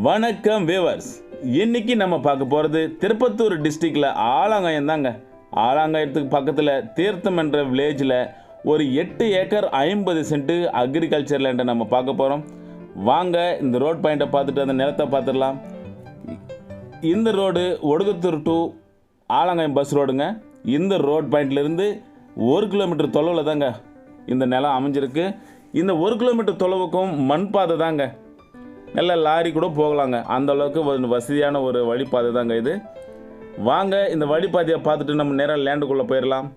வணக்கம் வியூவர்ஸ். இன்னைக்கு நம்ம பார்க்க போகிறது திருப்பத்தூர் டிஸ்ட்ரிக்டில் ஆலாங்காயம் தாங்க. ஆலாங்காயத்துக்கு பக்கத்தில் தீர்த்தம் என்ற வில்லேஜில் ஒரு 8 ஏக்கர் 50 சென்ட்டு அக்ரிகல்ச்சர் லேண்டை நம்ம பார்க்க போகிறோம். வாங்க இந்த ரோட் பாயிண்ட்டை பார்த்துட்டு அந்த நிலத்தை பார்த்துடலாம். இந்த ரோடு ஒடுகுத்தூர் டு ஆலாங்காயம் பஸ் ரோடுங்க. இந்த ரோட் பாயிண்ட்லேருந்து 1 கிலோமீட்டர் தொலைவில் தாங்க இந்த நிலம் அமைஞ்சிருக்கு. இந்த 1 கிலோமீட்டர் தொலைவுக்கும் மண் பாதை தாங்க. நல்ல லாரி கூட போகலாங்க, அந்த அளவுக்கு வசதியான ஒரு வழிபாதை தாங்க இது. வாங்க இந்த வழிபாதையை பார்த்துட்டு நம்ம நேராக லேண்டுக்குள்ளே போயிடலாம்.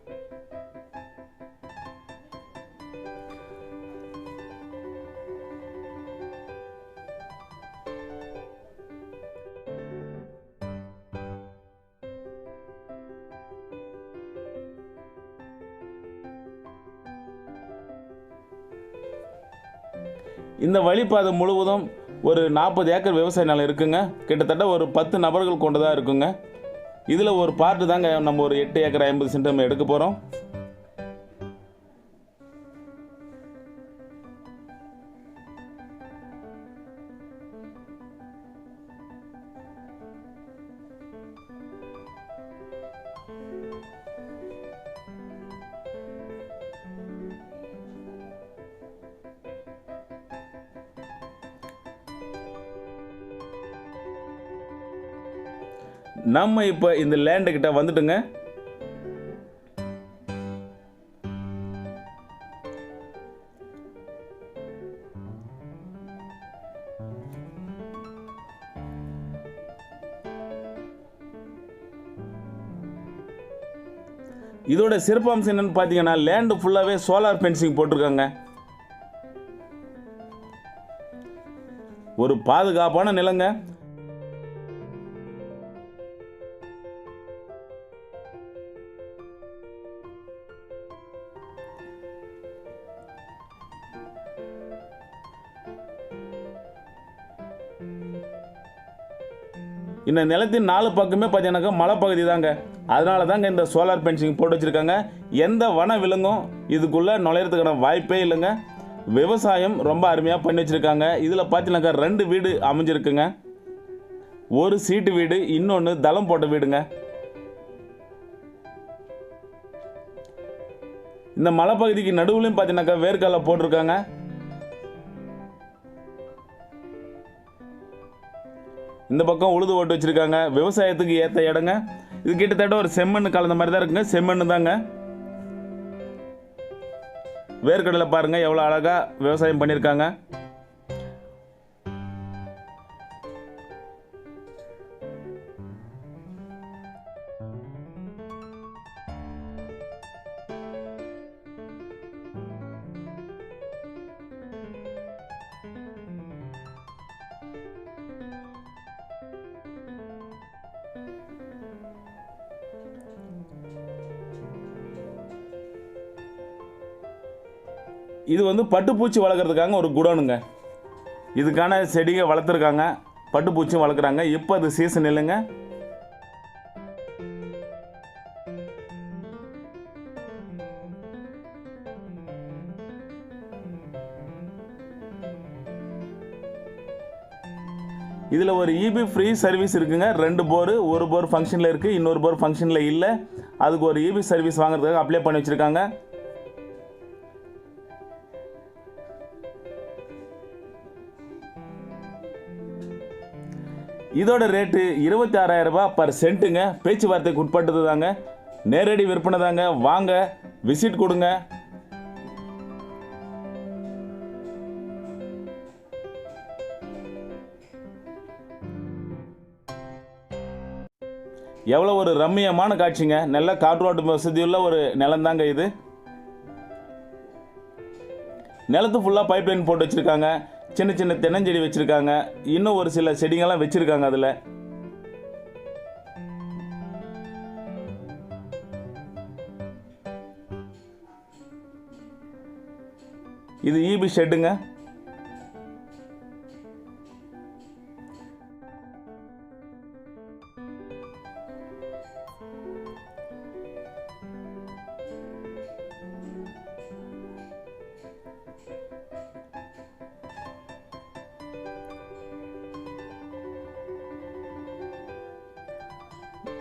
இந்த வழிபாதை முழுவதும் ஒரு 40 ஏக்கர் விவசாய நிலம் இருக்குங்க. கிட்டத்தட்ட ஒரு 10 நபர்கள் கொண்டதாக இருக்குங்க. இதில் ஒரு பார்ட்டு தாங்க நம்ம ஒரு 8 ஏக்கர் 50 சென்ட் நம்ம எடுக்க போகிறோம். நம்ம இப்போ இந்த லேண்டு கிட்ட வந்துட்டுங்க. இதோட சிறப்பம்சம் என்னன்னு பார்த்தீங்கன்னா, லேண்டு ஃபுல்லாகவே சோலார் ஃபென்சிங் போட்டிருக்காங்க. ஒரு பாதுகாப்பான நிலங்க. இந்த நிலத்தின் 4 பக்கமே பார்த்தீங்கன்னாக்கா மலைப்பகுதி தாங்க. அதனால தாங்க இந்த சோலார் ஃபென்சிங் போட்டு வச்சுருக்காங்க. எந்த வன விலங்கும் இதுக்குள்ளே நுழையிறதுக்கான வாய்ப்பே இல்லைங்க. விவசாயம் ரொம்ப அருமையாக பண்ணி வச்சுருக்காங்க. இதில் பார்த்தீங்கன்னாக்கா 2 வீடு அமைஞ்சிருக்குங்க. ஒரு சீட்டு வீடு, இன்னொன்று தளம் போட்ட வீடுங்க. இந்த மலைப்பகுதிக்கு நடுவுலையும் பார்த்தீங்கன்னாக்கா வேர்க்கடலை போட்டிருக்காங்க. இந்த பக்கம் உழுது ஓட்டு வச்சுருக்காங்க. விவசாயத்துக்கு ஏற்ற இடங்க. இது கிட்டத்தட்ட ஒரு செம்மண் கலந்த மாதிரி தான் இருக்குங்க. செம்மண் தாங்க. வேர்க்கடலை பாருங்கள் எவ்வளோ அழகாக விவசாயம் பண்ணியிருக்காங்க. இது பட்டுப்பூச்சி வளர்க்குறதுக்காக ஒரு குடோனுங்க. இதுக்கான செடியை வளர்த்துருக்காங்க, பட்டுப்பூச்சியும் வளர்க்குறாங்க. இப்போ அது சீசன் இல்லைங்க. இதில் ஒரு இபி ஃப்ரீ சர்வீஸ் இருக்குங்க. 2 போர், ஒரு போர் ஃபங்க்ஷனில் இருக்குது, இன்னொரு போர் ஃபங்க்ஷனில் இல்லை. அதுக்கு ஒரு இபி சர்வீஸ் வாங்குறதுக்காக அப்ளை பண்ணி வச்சுருக்காங்க. இதோட ரேட்டு 26,000 ரூபாய் பர் சென்ட்டுங்க. பேச்சுவார்த்தைக்கு உட்பட்டது தாங்க. நேரடி விற்பனை தாங்க. வாங்க விசிட் கொடுங்க. எவ்வளோ ஒரு ரம்மியமான காட்சிங்க. நல்ல காற்றோட்ட வசதியுள்ள ஒரு நிலம் தாங்க இது. நிலத்து ஃபுல்லாக பைப் லைன் போட்டு வச்சுருக்காங்க. சின்ன சின்ன தென்னஞ்செடி வச்சுருக்காங்க. இன்னும் ஒரு சில செடிங்கள்லாம் வச்சுருக்காங்க. அதில் இது ஈபி ஷெட்டுங்க.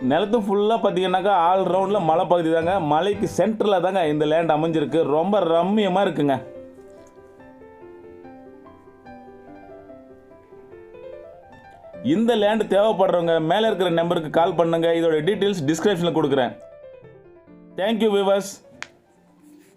நிலத்து ஃபுல்லாக பார்த்தீங்கன்னாக்கா ஆல் ரவுண்டில் மலை பகுதி தாங்க. மலைக்கு சென்டரில் தாங்க இந்த லேண்ட் அமைஞ்சிருக்கு. ரொம்ப ரம்மியமாக இருக்குங்க. இந்த லேண்ட் தேவைப்படுறவங்க மேலே இருக்கிற நம்பருக்கு கால் பண்ணுங்க. இதோட டீட்டெயில்ஸ் டிஸ்கிரிப்ஷனில் கொடுக்குறேன். Thank you viewers.